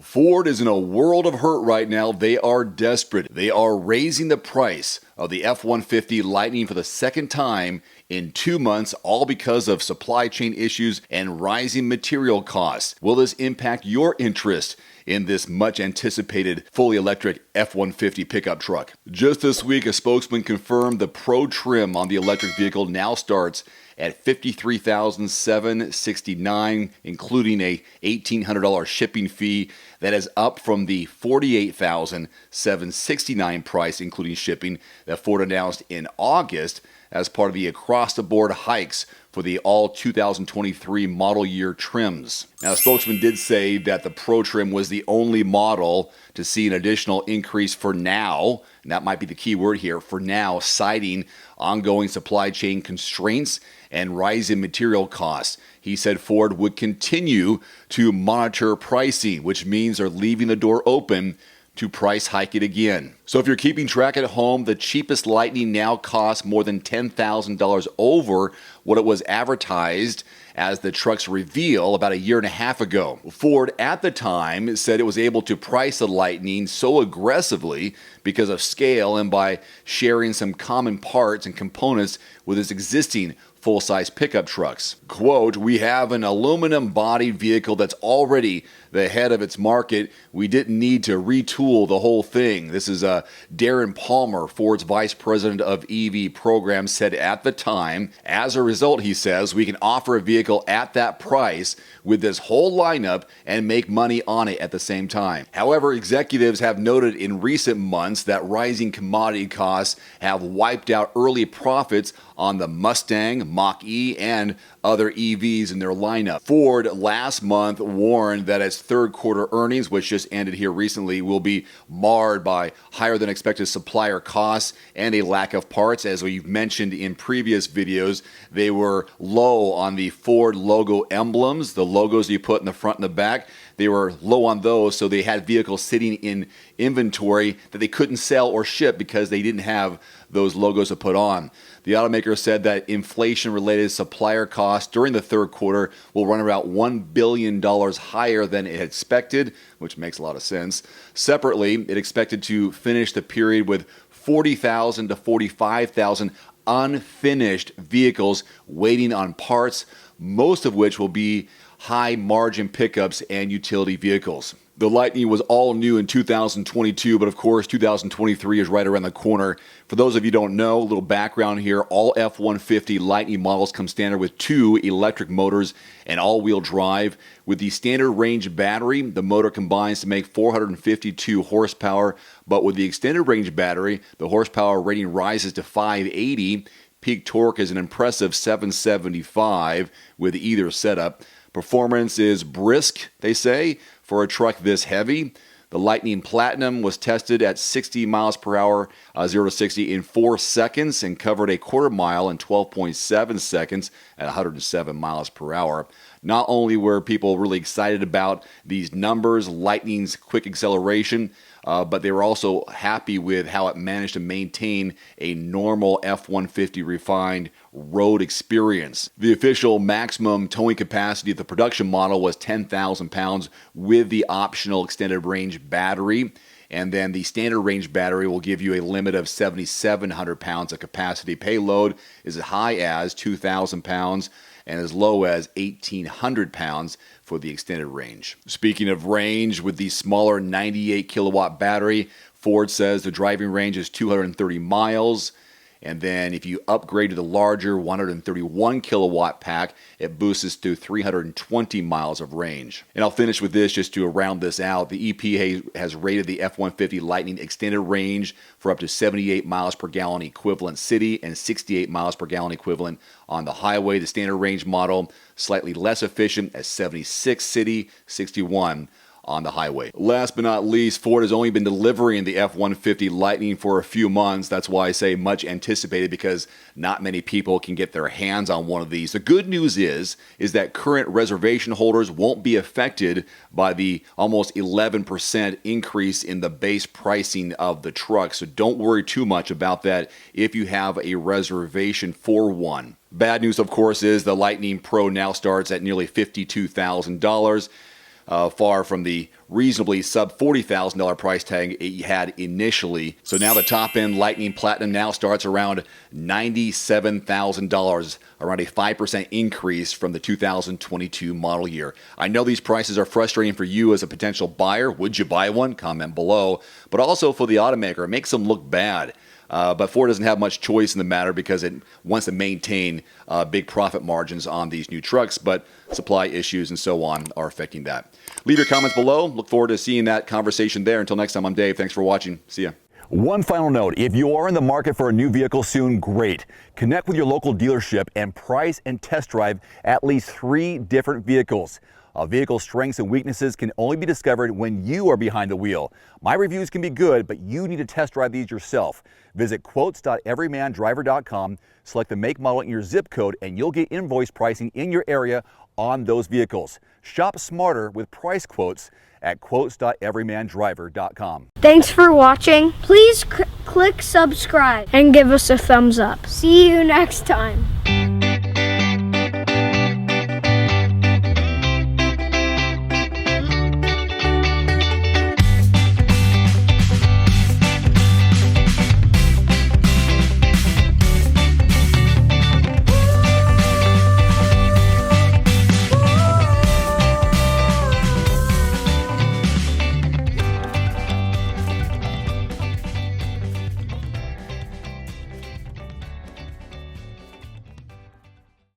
Ford is in a world of hurt right now. They are desperate. They are raising the price of the F-150 Lightning for the second time in 2 months, all because of supply chain issues and rising material costs. Will this impact your interest in this much anticipated fully electric F-150 pickup truck? Just this week, a spokesman confirmed the Pro trim on the electric vehicle now starts at $53,769, including a $1,800 shipping fee. That is up from the $48,769 price, including shipping, that Ford announced in August as part of the across-the-board hikes for the all 2023 model year trims. Now, the spokesman did say that the Pro trim was the only model to see an additional increase for now, and that might be the key word here, for now, citing ongoing supply chain constraints and rising material costs. He said Ford would continue to monitor pricing, which means they're leaving the door open to price hike it again. So if you're keeping track at home, the cheapest Lightning now costs more than $10,000 over what it was advertised as the truck's reveal about a year and a half ago. Ford at the time said it was able to price the Lightning so aggressively because of scale and by sharing some common parts and components with its existing full-size pickup trucks. Quote, "We have an aluminum-bodied vehicle that's already the head of its market. We didn't need to retool the whole thing." This is Darren Palmer, Ford's vice president of EV programs, said at the time. As a result, he says, we can offer a vehicle at that price with this whole lineup and make money on it at the same time. However, executives have noted in recent months that rising commodity costs have wiped out early profits on the Mustang, Mach-E, and other EVs in their lineup. Ford last month warned that its third quarter earnings, which just ended here recently, will be marred by higher than expected supplier costs and a lack of parts. As we've mentioned in previous videos, they were low on the Ford logo emblems, the logos you put in the front and the back. They were low on those, so they had vehicles sitting in inventory that they couldn't sell or ship because they didn't have those logos to put on. The automaker said that inflation-related supplier costs during the third quarter will run about $1 billion higher than it had expected, which makes a lot of sense. Separately, it expected to finish the period with 40,000 to 45,000 unfinished vehicles waiting on parts, most of which will be high-margin pickups and utility vehicles. The Lightning was all new in 2022, but of course 2023 is right around the corner. For those of you who don't know, a little background here, all F-150 Lightning models come standard with 2 electric motors and all-wheel drive. With the standard range battery, the motor combines to make 452 horsepower, but with the extended range battery, the horsepower rating rises to 580. Peak torque is an impressive 775 with either setup. Performance is brisk, they say, for a truck this heavy. The Lightning Platinum was tested at 60 miles per hour, 0 to 60 in 4 seconds and covered a quarter mile in 12.7 seconds at 107 miles per hour. Not only were people really excited about these numbers, Lightning's quick acceleration, but they were also happy with how it managed to maintain a normal F-150 refined road experience. The official maximum towing capacity of the production model was 10,000 pounds with the optional extended range battery. And then the standard range battery will give you a limit of 7,700 pounds of capacity. Payload is as high as 2,000 pounds and as low as 1,800 pounds for the extended range. Speaking of range, with the smaller 98 kilowatt battery, Ford says the driving range is 230 miles. And then if you upgrade to the larger 131 kilowatt pack, it boosts to 320 miles of range. And I'll finish with this just to round this out. The EPA has rated the F-150 Lightning extended range for up to 78 miles per gallon equivalent city and 68 miles per gallon equivalent on the highway. The standard range model, slightly less efficient at 76 city, 61 on the highway. Last but not least, Ford has only been delivering the F-150 Lightning for a few months. That's why I say much anticipated, because not many people can get their hands on one of these. The good news is that current reservation holders won't be affected by the almost 11% increase in the base pricing of the truck. So don't worry too much about that if you have a reservation for one. Bad news, of course, is the Lightning Pro now starts at nearly $52,000. far from the reasonably sub $40,000 price tag it had initially. So now the top end Lightning Platinum now starts around $97,000, around a 5% increase from the 2022 model year. I know these prices are frustrating for you as a potential buyer. Would you buy one? Comment below. But also for the automaker, it makes them look bad. But Ford doesn't have much choice in the matter because it wants to maintain big profit margins on these new trucks, but supply issues and so on are affecting that. Leave your comments below. Look forward to seeing that conversation there. Until next time, I'm Dave. Thanks for watching. See ya. One final note, if you are in the market for a new vehicle soon, great. Connect with your local dealership and price and test drive at least 3 different vehicles. A vehicle's strengths and weaknesses can only be discovered when you are behind the wheel. My reviews can be good, but you need to test drive these yourself. Visit quotes.everymandriver.com, select the make, model, and your zip code, and you'll get invoice pricing in your area on those vehicles. Shop smarter with price quotes at quotes.everymandriver.com. Thanks for watching. Please click subscribe and give us a thumbs up. See you next time.